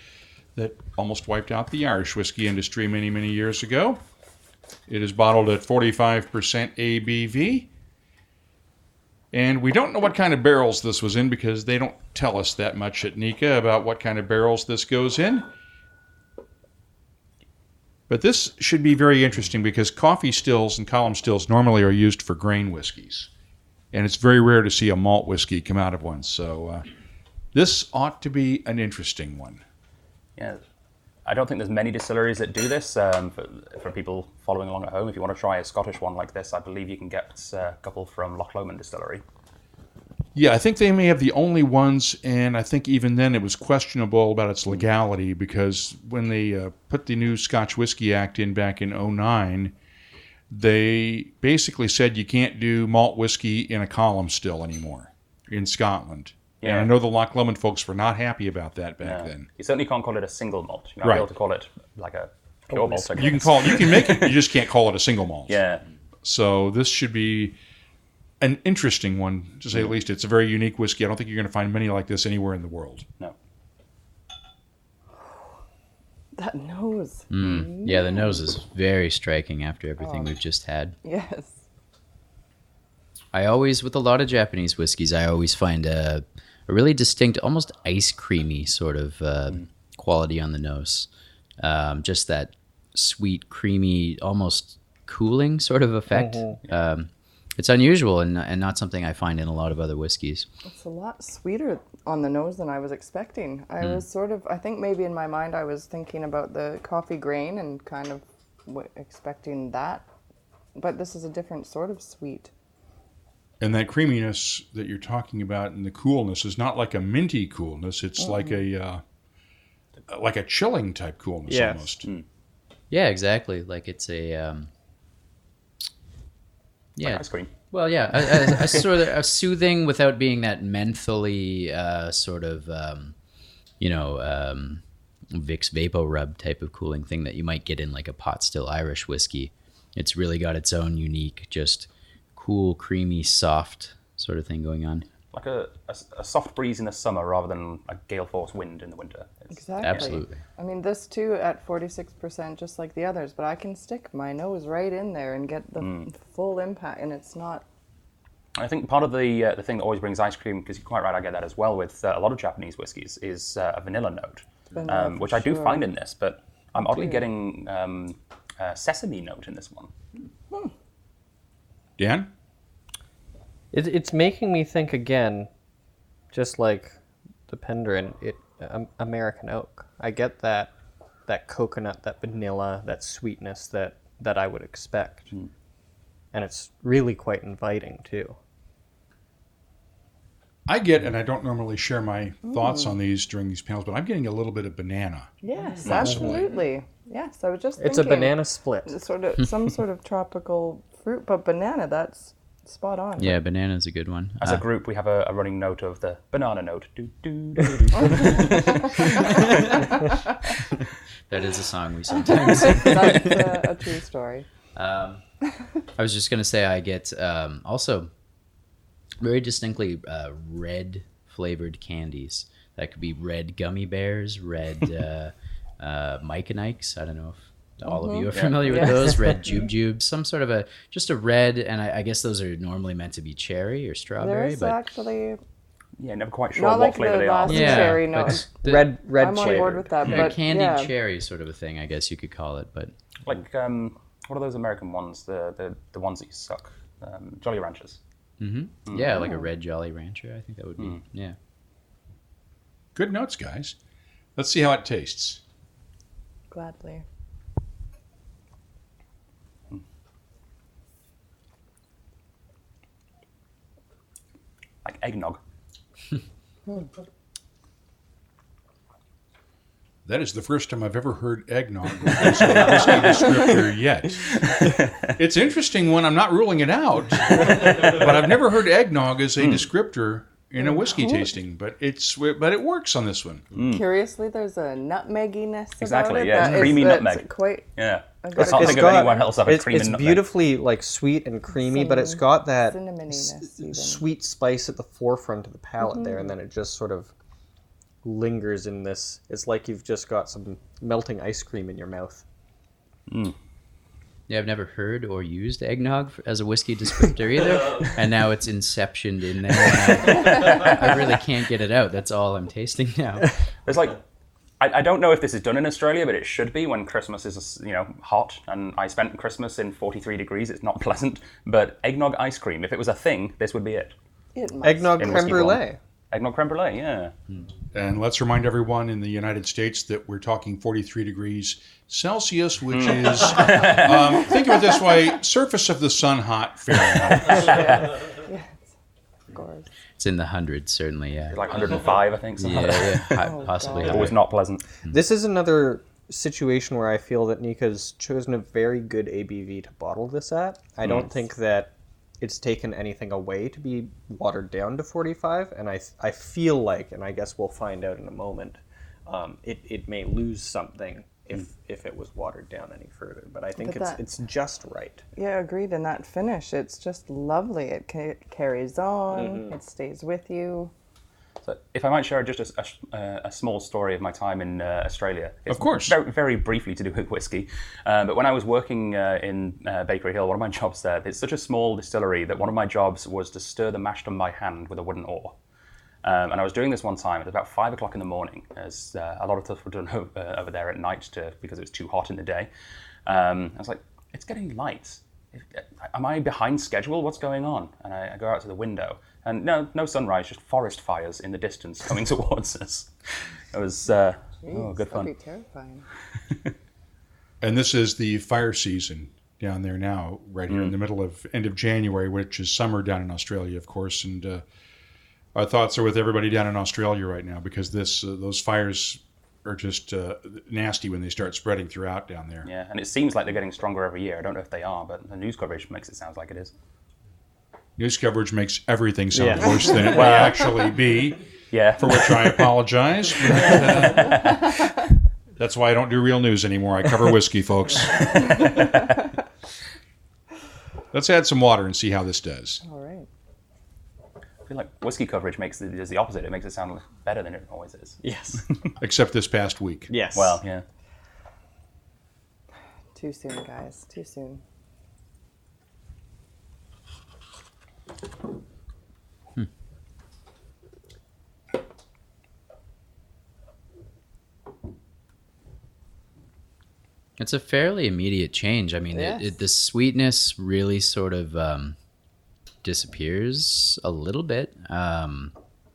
that almost wiped out the Irish whiskey industry many, many years ago. It is bottled at 45% ABV. And we don't know what kind of barrels this was in because they don't tell us that much at Nikka about what kind of barrels this goes in. But this should be very interesting because coffee stills and column stills normally are used for grain whiskeys. And it's very rare to see a malt whiskey come out of one. So this ought to be an interesting one. Yeah. I don't think there's many distilleries that do this. For people following along at home, if you want to try a Scottish one like this, I believe you can get a couple from Loch Lomond Distillery. Yeah, I think they may have the only ones, and I think even then it was questionable about its legality because when they put the new Scotch Whisky Act in back in 2009, they basically said you can't do malt whiskey in a column still anymore in Scotland. Yeah. And I know the Loch Lomond folks were not happy about that back then. You certainly can't call it a single malt. You're not able to call it like a pure malt. You can make it, you just can't call it a single malt. Yeah. So this should be an interesting one, to say the least. It's a very unique whiskey. I don't think you're going to find many like this anywhere in the world. No. That nose. Yeah, the nose is very striking after everything we've just had. Yes. I always, with a lot of Japanese whiskeys, I always find a really distinct, almost ice creamy sort of quality on the nose. Just that sweet, creamy, almost cooling sort of effect. It's unusual and not something I find in a lot of other whiskeys. It's a lot sweeter on the nose than I was expecting. I was I think maybe in my mind I was thinking about the coffee grain and kind of expecting that. But this is a different sort of sweet. And that creaminess that you're talking about and the coolness is not like a minty coolness. It's like a chilling type coolness almost. Yeah, exactly. Like it's a like ice cream. Well, yeah, a sort of a soothing without being that mentally sort of Vicks Vapo Rub type of cooling thing that you might get in like a pot still Irish whiskey. It's really got its own unique, just cool, creamy, soft sort of thing going on. Like a soft breeze in the summer rather than a gale force wind in the winter. Exactly. Absolutely. I mean, this too at 46%, just like the others, but I can stick my nose right in there and get the full impact, and it's not... I think part of the thing that always brings ice cream, because you're quite right, I get that as well with a lot of Japanese whiskies, is a vanilla note, which I do find in this, but I'm oddly getting a sesame note in this one. Dan? It's making me think again, just like the Penderyn, American oak. I get that coconut, that vanilla, that sweetness that I would expect. And it's really quite inviting too. I get, and I don't normally share my thoughts on these during these panels, but I'm getting a little bit of banana. Yes, absolutely. Yes, I was just thinking... It's a banana split. Sort of some sort of tropical fruit, but banana, that's spot on. Yeah, banana's a good one. As a group, we have a running note of the banana note. That is a song we sometimes That's a true story. I was just going to say I get also very distinctly red flavored candies. That could be red gummy bears, red Mike and Ike's. I don't know if all of you are familiar with those. Red jubes, some sort of just a red, and I guess those are normally meant to be cherry or strawberry. There's but actually... Yeah, never quite sure not what like flavor the they are. last cherry, no. Red I'm cherry. on board with that, but candied cherry sort of a thing, I guess you could call it. But Like, what are those American ones? The ones that you suck? Jolly Ranchers. yeah, like a red Jolly Rancher, I think that would be. Yeah. Good notes, guys. Let's see how it tastes. Gladly. Like eggnog. That is the first time I've ever heard eggnog as a whiskey descriptor yet. It's an interesting one. I'm not ruling it out. But I've never heard eggnog as a descriptor in a whiskey tasting. But it works on this one. Curiously, there's a nutmegginess Exactly, about it. yeah, it's creamy nutmeg. Quite... Yeah. I It's can't think of anyone else having cream and It's nutmeg. beautifully like sweet and creamy, but it's got that cinnamoniness even. sweet spice at the forefront of the palate there, and then it just sort of lingers in this. It's like you've just got some melting ice cream in your mouth. Yeah, I've never heard or used eggnog as a whiskey descriptor either, and now it's inceptioned in there. I really can't get it out. That's all I'm tasting now. There's like, I don't know if this is done in Australia, but it should be when Christmas is, hot. And I spent Christmas in 43 degrees. It's not pleasant. But eggnog ice cream, if it was a thing, this would be it. Eggnog creme brulee. Eggnog creme brulee, yeah. And let's remind everyone in the United States that we're talking 43 degrees Celsius, which is, think of it this way, surface of the sun hot Fahrenheit. Yes, of course. It's in the hundreds, certainly, yeah. It's like 105, I think. Possibly. It was not pleasant. This is another situation where I feel that Nikka's chosen a very good ABV to bottle this at. I don't think that it's taken anything away to be watered down to 45, and I feel like, and I guess we'll find out in a moment, it may lose something if it was watered down any further. But I think it's just right. Yeah, agreed. And that finish, it's just lovely. It carries on. It stays with you. So if I might share just a small story of my time in Australia. It's of course. Very, very briefly to do with whiskey. But when I was working in Bakery Hill, one of my jobs there, it's such a small distillery that one of my jobs was to stir the mash tun by hand with a wooden oar. And I was doing this one time. It was about 5 o'clock in the morning, as a lot of stuff were done over there at night because it was too hot in the day. I was like, it's getting light. Am I behind schedule? What's going on? And I go out to the window, and no sunrise, just forest fires in the distance coming towards us. It was good fun. That'd be terrifying. And this is the fire season down there now, right here in the middle of end of January, which is summer down in Australia, of course. And our thoughts are with everybody down in Australia right now, because those fires are just nasty when they start spreading throughout down there. Yeah, and it seems like they're getting stronger every year. I don't know if they are, but the news coverage makes it sound like it is. News coverage makes everything sound worse than it may actually be. Yeah. For which I apologize. But, that's why I don't do real news anymore. I cover whiskey, folks. Let's add some water and see how this does. All right. I feel like whiskey coverage does the opposite. It makes it sound better than it always is. Yes. Except this past week. Yes. Well, yeah. Too soon, guys. Too soon. It's a fairly immediate change. I mean, Yes. the sweetness really sort of disappears a little bit.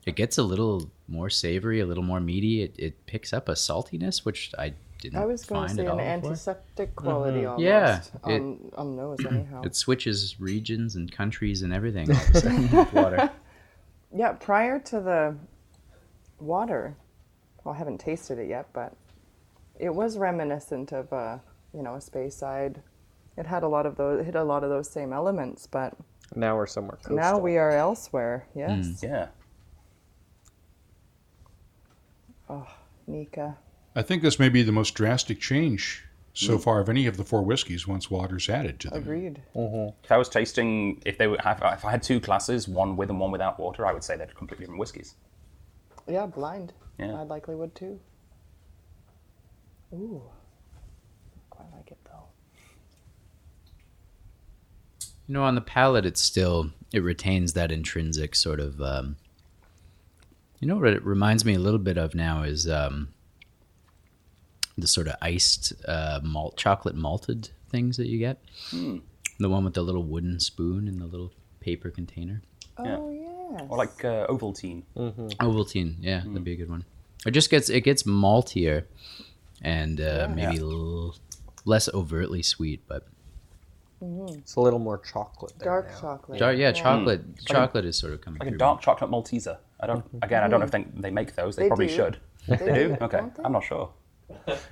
It gets a little more savory, a little more meaty. It picks up a saltiness, which I didn't I was going to find say at an all before. antiseptic quality almost. Yeah, On nose, anyhow. It switches regions and countries and everything all of a sudden with water. Yeah, prior to the water, well, I haven't tasted it yet, but it was reminiscent of a Speyside. It had a lot of those same elements, but Now we're somewhere coastal. now we are elsewhere. Yes. Yeah. Oh, Nikka. I think this may be the most drastic change so far of any of the four whiskeys once water's added to them. Agreed. If I was tasting, if I had two classes, one with and one without water, I would say they're completely different whiskies. Yeah, blind. Yeah. I likely would too. Ooh. Quite like it though. On the palate, it retains that intrinsic sort of. What it reminds me a little bit of now is the sort of iced chocolate malted things that you get. The one with the little wooden spoon and the little paper container. Oh yes. Or like Ovaltine. Ovaltine, yeah, that'd be a good one. It gets maltier and maybe a little less overtly sweet, but It's a little more chocolate there Dark now. chocolate. chocolate is sort of coming Like a through. dark chocolate Malteser. I don't know if they make those. They probably do. should. They do? Okay. Don't they? I'm not sure.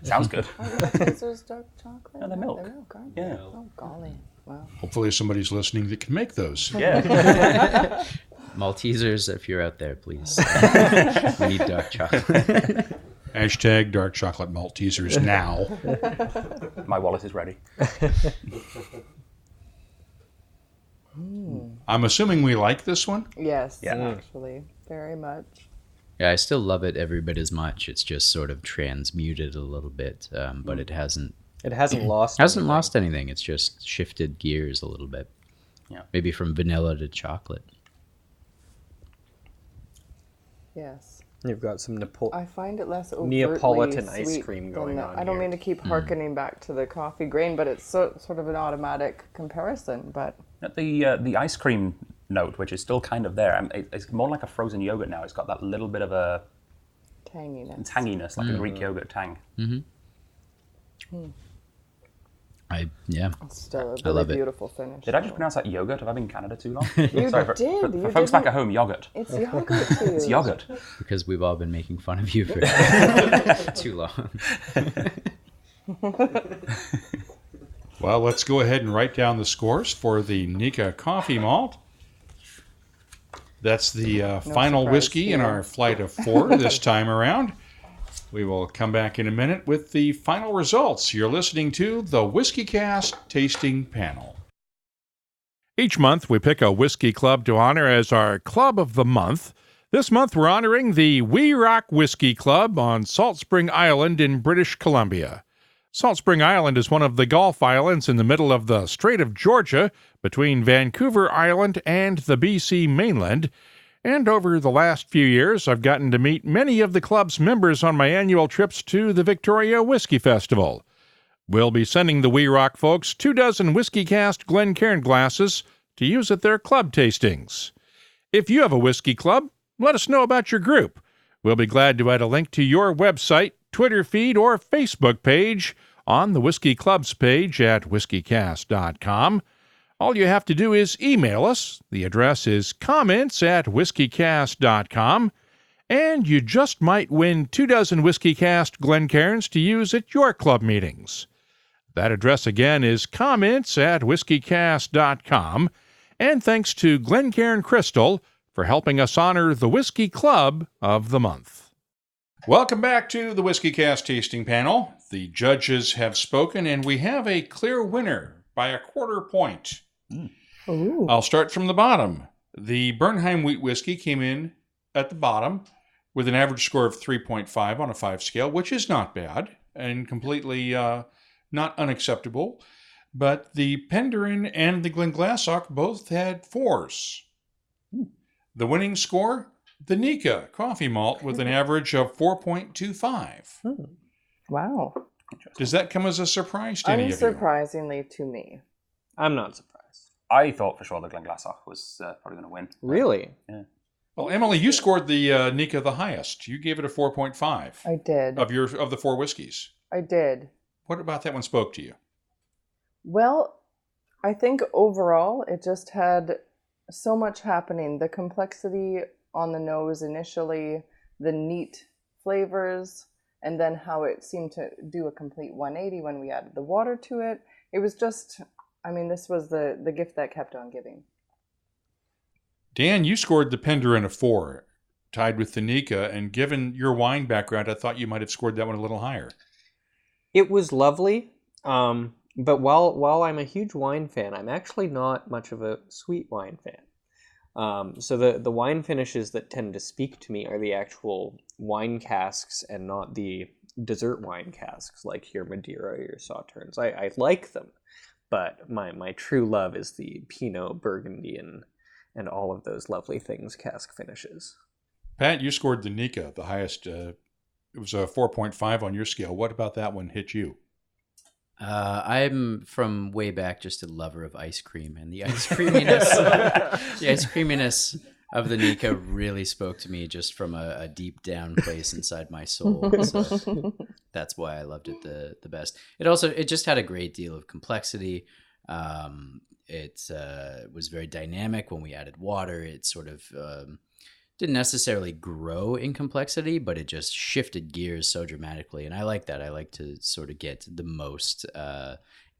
Sounds good. Maltesers dark chocolate? Yeah, they're milk. They're milk, aren't they? Yeah. Oh, golly. Wow. Hopefully somebody's listening that can make those. Yeah. Maltesers, if you're out there, please. We need dark chocolate. Hashtag dark chocolate Maltesers now. My wallet is ready. I'm assuming we like this one. Yes, Yeah. actually. Very much. Yeah, I still love it every bit as much. It's just sort of transmuted a little bit, but it hasn't It hasn't lost. Hasn't lost anything. It's just shifted gears a little bit. Yeah. Maybe from vanilla to chocolate. Yes. You've got some I find it less overtly Neapolitan ice sweet cream than going on I don't here. mean to keep harkening back to the coffee grain, but it's sort of an automatic comparison. But The ice cream note, which is still kind of there, it's more like a frozen yogurt now. It's got that little bit of a tanginess. like a Greek yogurt tang. It's still a I really love it. beautiful finish. Did I just pronounce that yogurt? Have I been in Canada too long? You Sorry, for did. folks back at home, yogurt. It's yogurt to you. It's yogurt. Because we've all been making fun of you for too long. Well, let's go ahead and write down the scores for the Nikka Coffee Malt. That's the final surprise whiskey in here. our flight of 4 this time around. We will come back in a minute with the final results. You're listening to the WhiskyCast Tasting Panel. Each month, we pick a whiskey club to honor as our Club of the Month. This month, we're honoring the Wee Rock Whiskey Club on Salt Spring Island in British Columbia. Salt Spring Island is one of the Gulf Islands in the middle of the Strait of Georgia between Vancouver Island and the BC mainland. And over the last few years, I've gotten to meet many of the club's members on my annual trips to the Victoria Whisky Festival. We'll be sending the Wee Rock folks 24 WhiskyCast Glencairn glasses to use at their club tastings. If you have a whiskey club, let us know about your group. We'll be glad to add a link to your website, Twitter feed, or Facebook page on the Whiskey Clubs page at whiskycast.com. All you have to do is email us. The address is comments@whiskycast.com, and you just might win 24 WhiskyCast Glencairns to use at your club meetings. That address again is comments@whiskycast.com, and thanks to Glencairn Crystal for helping us honor the Whiskey Club of the Month. Welcome back to the WhiskyCast Tasting Panel. The judges have spoken, and we have a clear winner by a quarter point. Ooh. I'll start from the bottom. The Bernheim wheat whiskey came in at the bottom with an average score of 3.5 on a 5 scale, which is not bad and completely not unacceptable. But the Penderyn and the Glenglassaugh both had 4s. The winning score, the Nikka Coffee Malt with an average of 4.25. Wow. Does that come as a surprise to any of you? Unsurprisingly to me. I'm not surprised. I thought for sure the Glenglassaugh was probably going to win. Really? Yeah. Well, Emily, you scored the Nikka the highest. You gave it a 4.5 I did. of the 4 whiskeys. I did. What about that one spoke to you? Well, I think overall it just had so much happening. The complexity on the nose initially, the neat flavors, and then how it seemed to do a complete 180 when we added the water to it. It was just, this was the gift that kept on giving. Dan, you scored the Penderyn a 4, tied with the Nikka, and given your wine background, I thought you might have scored that one a little higher. It was lovely, but while I'm a huge wine fan, I'm actually not much of a sweet wine fan. So the wine finishes that tend to speak to me are the actual wine casks and not the dessert wine casks like your Madeira or your Sauternes. I like them, but my true love is the Pinot, Burgundy, and all of those lovely things cask finishes. Pat, you scored the Nikka, the highest. It was a 4.5 on your scale. What about that one hit you? I'm from way back just a lover of ice cream, and the ice creaminess, of the Nikka really spoke to me just from a deep down place inside my soul. So that's why I loved it the best. It just had a great deal of complexity. It was very dynamic when we added water. It sort of didn't necessarily grow in complexity, but it just shifted gears so dramatically. And I like that. I like to sort of get the most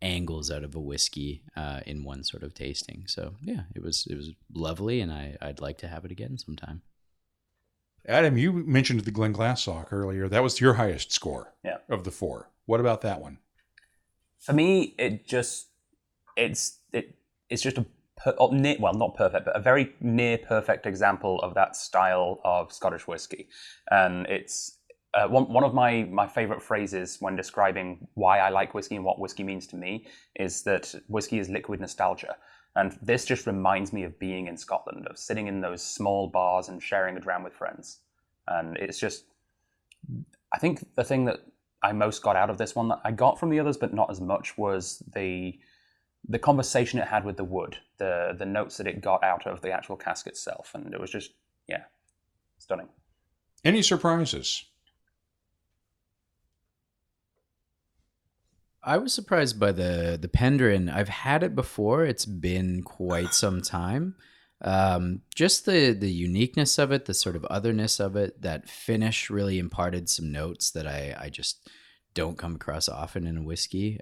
angles out of a whiskey in one sort of tasting. So yeah, it was lovely, and I'd like to have it again sometime. Adam, you mentioned the Glenglassaugh earlier. That was your highest score of the 4. What about that one? For me, it's just not perfect, but a very near perfect example of that style of Scottish whiskey. And it's one of my favorite phrases when describing why I like whiskey and what whiskey means to me is that whiskey is liquid nostalgia. And this just reminds me of being in Scotland, of sitting in those small bars and sharing a dram with friends. And it's just, I think the thing that I most got out of this one that I got from the others, but not as much, was the conversation it had with the wood, the notes that it got out of the actual cask itself. And it was just, yeah, stunning. Any surprises? I was surprised by the Penderyn. I've had it before. It's been quite some time. Just the uniqueness of it, the sort of otherness of it, that finish really imparted some notes that I just don't come across often in a whiskey.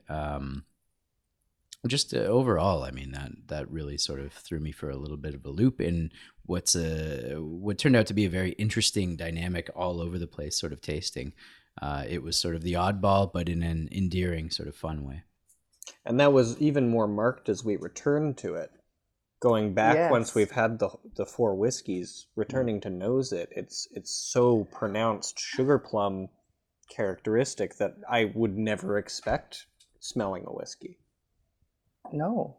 Just overall, I mean, that really sort of threw me for a little bit of a loop in what turned out to be a very interesting dynamic, all over the place sort of tasting. It was sort of the oddball, but in an endearing sort of fun way. And that was even more marked as we returned to it. Going back, once we've had the 4 whiskeys, returning to nose it, it's so pronounced sugar plum characteristic that I would never expect smelling a whiskey. No.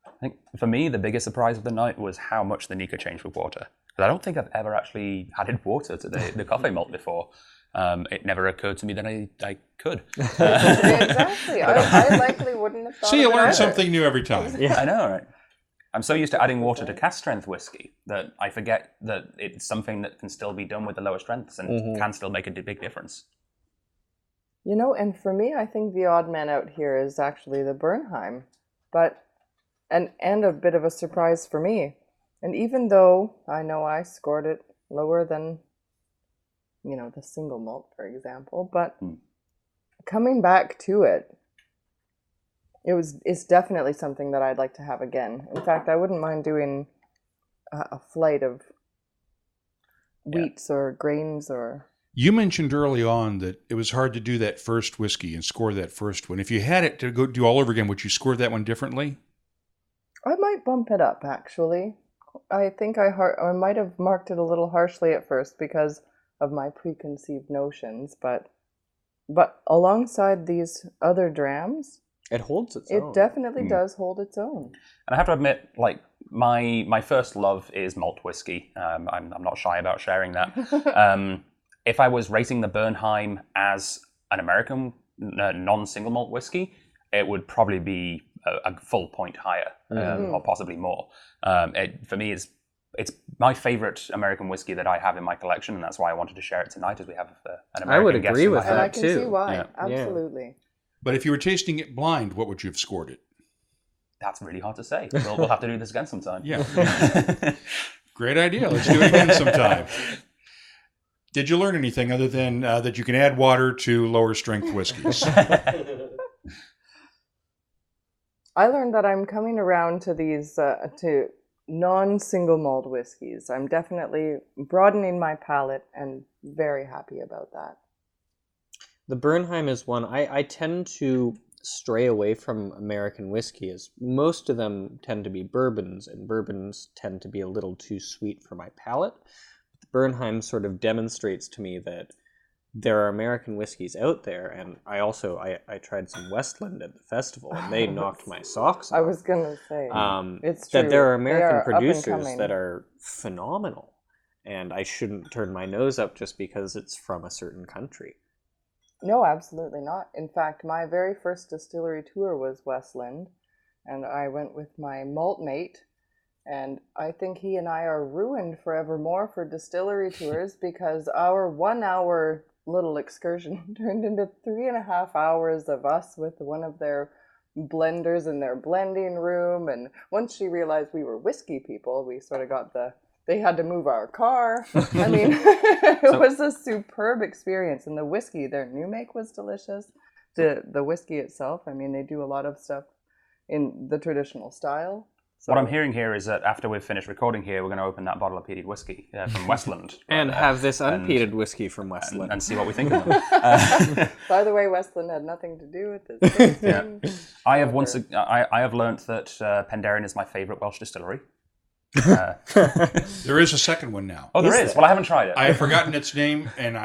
I think for me, the biggest surprise of the night was how much the Nikka changed with water. Because I don't think I've ever actually added water to the Coffey malt before. It never occurred to me that I could. Exactly. I likely wouldn't have thought See, you of it learn either. something new every time. Yeah, I know, right? I'm so used to adding water to cask strength whiskey that I forget that it's something that can still be done with the lower strengths and can still make a big difference. You know, and for me, I think the odd man out here is actually the Bernheim, and a bit of a surprise for me. And even though I know I scored it lower than, the single malt, for example, but coming back to it, it's definitely something that I'd like to have again. In fact, I wouldn't mind doing a flight of wheats or grains or... You mentioned early on that it was hard to do that first whiskey and score that first one. If you had it to go do all over again, would you score that one differently? I might bump it up, actually. I think I might have marked it a little harshly at first because of my preconceived notions, but alongside these other drams, it holds its own. It definitely does hold its own. And I have to admit, like, my first love is malt whiskey. I'm not shy about sharing that. If I was rating the Bernheim as an American non-single malt whiskey, it would probably be a full point higher, or possibly more. For me, it's my favorite American whiskey that I have in my collection, and that's why I wanted to share it tonight, as we have an American I would guest agree in my with that, And I collection. can too. see why. Yeah. Absolutely. But if you were tasting it blind, what would you have scored it? That's really hard to say. We'll have to do this again sometime. Yeah. Great idea. Let's do it again sometime. Did you learn anything other than that you can add water to lower strength whiskeys? I learned that I'm coming around to these to non-single malt whiskeys. I'm definitely broadening my palate and very happy about that. The Bernheim is one I tend to stray away from American whiskey, as most of them tend to be bourbons, and bourbons tend to be a little too sweet for my palate. The Bernheim sort of demonstrates to me that there are American whiskeys out there, and I tried some Westland at the festival, and they knocked my socks off. I was gonna say it's true. That there are They American are up and producers coming. that are phenomenal, and I shouldn't turn my nose up just because it's from a certain country. No, absolutely not. In fact, my very first distillery tour was Westland, and I went with my malt mate, and I think he and I are ruined forevermore for distillery tours because our 1 hour little excursion turned into 3.5 hours of us with one of their blenders in their blending room. And once she realized we were whiskey people, we sort of they had to move our car. I mean, it was a superb experience. And the whiskey, their new make was delicious. The whiskey itself, I mean, they do a lot of stuff in the traditional style. So, What I'm hearing here is that after we've finished recording here, we're going to open that bottle of peated whiskey from Westland. And have this unpeated whiskey from Westland. and see what we think of them. by the way, Westland had nothing to do with this tasting. I have learnt that Penderyn is my favourite Welsh distillery. There is a second one now. Oh, there is? Well, I haven't tried it. I have forgotten its name, and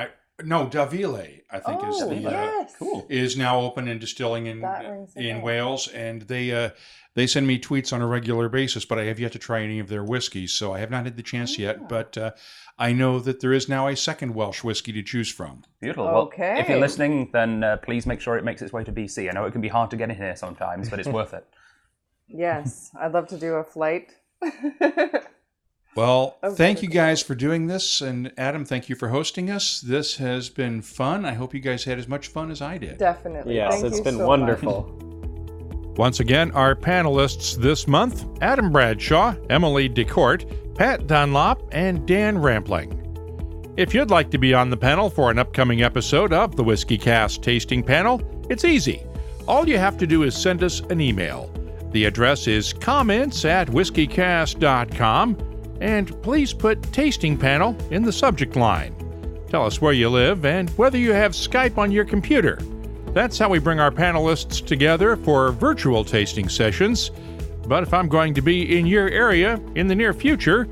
No, Davile, I think is the yes. Cool. is now open and distilling in That rings a bell. Wales, and they send me tweets on a regular basis, but I have yet to try any of their whiskeys, so I have not had the chance yet. But I know that there is now a second Welsh whiskey to choose from. Beautiful. Okay. Well, if you're listening, then please make sure it makes its way to BC. I know it can be hard to get in here sometimes, but it's worth it. Yes, I'd love to do a flight. Well, thank you guys for doing this, and Adam, thank you for hosting us. This has been fun. I hope you guys had as much fun as I did. Definitely. Yes, Thank it's you been so wonderful. much. Once again, our panelists this month, Adam Bradshaw, Emily de Korte, Pat Dunlop, and Dan Rampling. If you'd like to be on the panel for an upcoming episode of the WhiskyCast Tasting Panel, it's easy. All you have to do is send us an email. The address is comments@whiskycast.com, and please put Tasting Panel in the subject line. Tell us where you live and whether you have Skype on your computer. That's how we bring our panelists together for virtual tasting sessions. But if I'm going to be in your area in the near future,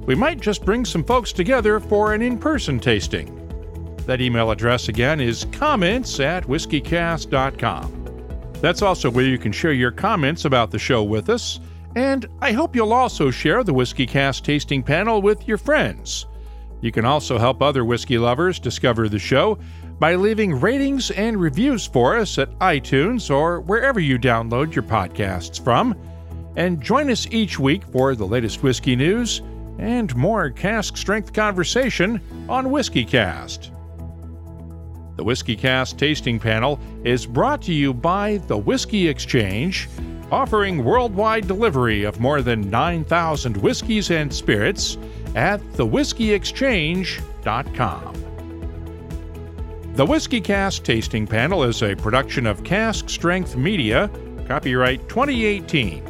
we might just bring some folks together for an in-person tasting. That email address again is comments@whiskycast.com. That's also where you can share your comments about the show with us. And I hope you'll also share the WhiskyCast Tasting Panel with your friends. You can also help other whiskey lovers discover the show by leaving ratings and reviews for us at iTunes or wherever you download your podcasts from. And join us each week for the latest whiskey news and more cask-strength conversation on WhiskyCast. The WhiskyCast Tasting Panel is brought to you by the Whiskey Exchange, offering worldwide delivery of more than 9,000 whiskeys and spirits at thewhiskyexchange.com. The WhiskyCast Tasting Panel is a production of Cask Strength Media, copyright 2018.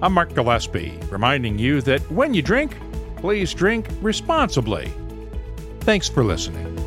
I'm Mark Gillespie, reminding you that when you drink, please drink responsibly. Thanks for listening.